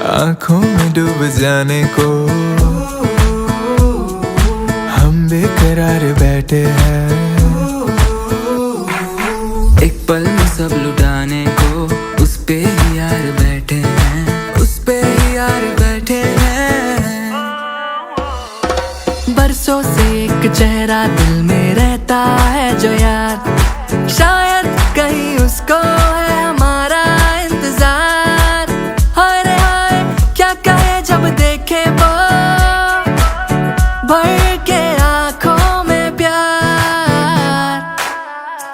आंखों में डूब जाने को हम बेकरार बैठे हैं। एक पल में सब लुटाने को उस पे ही यार बैठे हैं, उस पे ही यार बैठे हैं। बरसों से एक चेहरा दिल में रहता है जो यार शायद कहीं उसको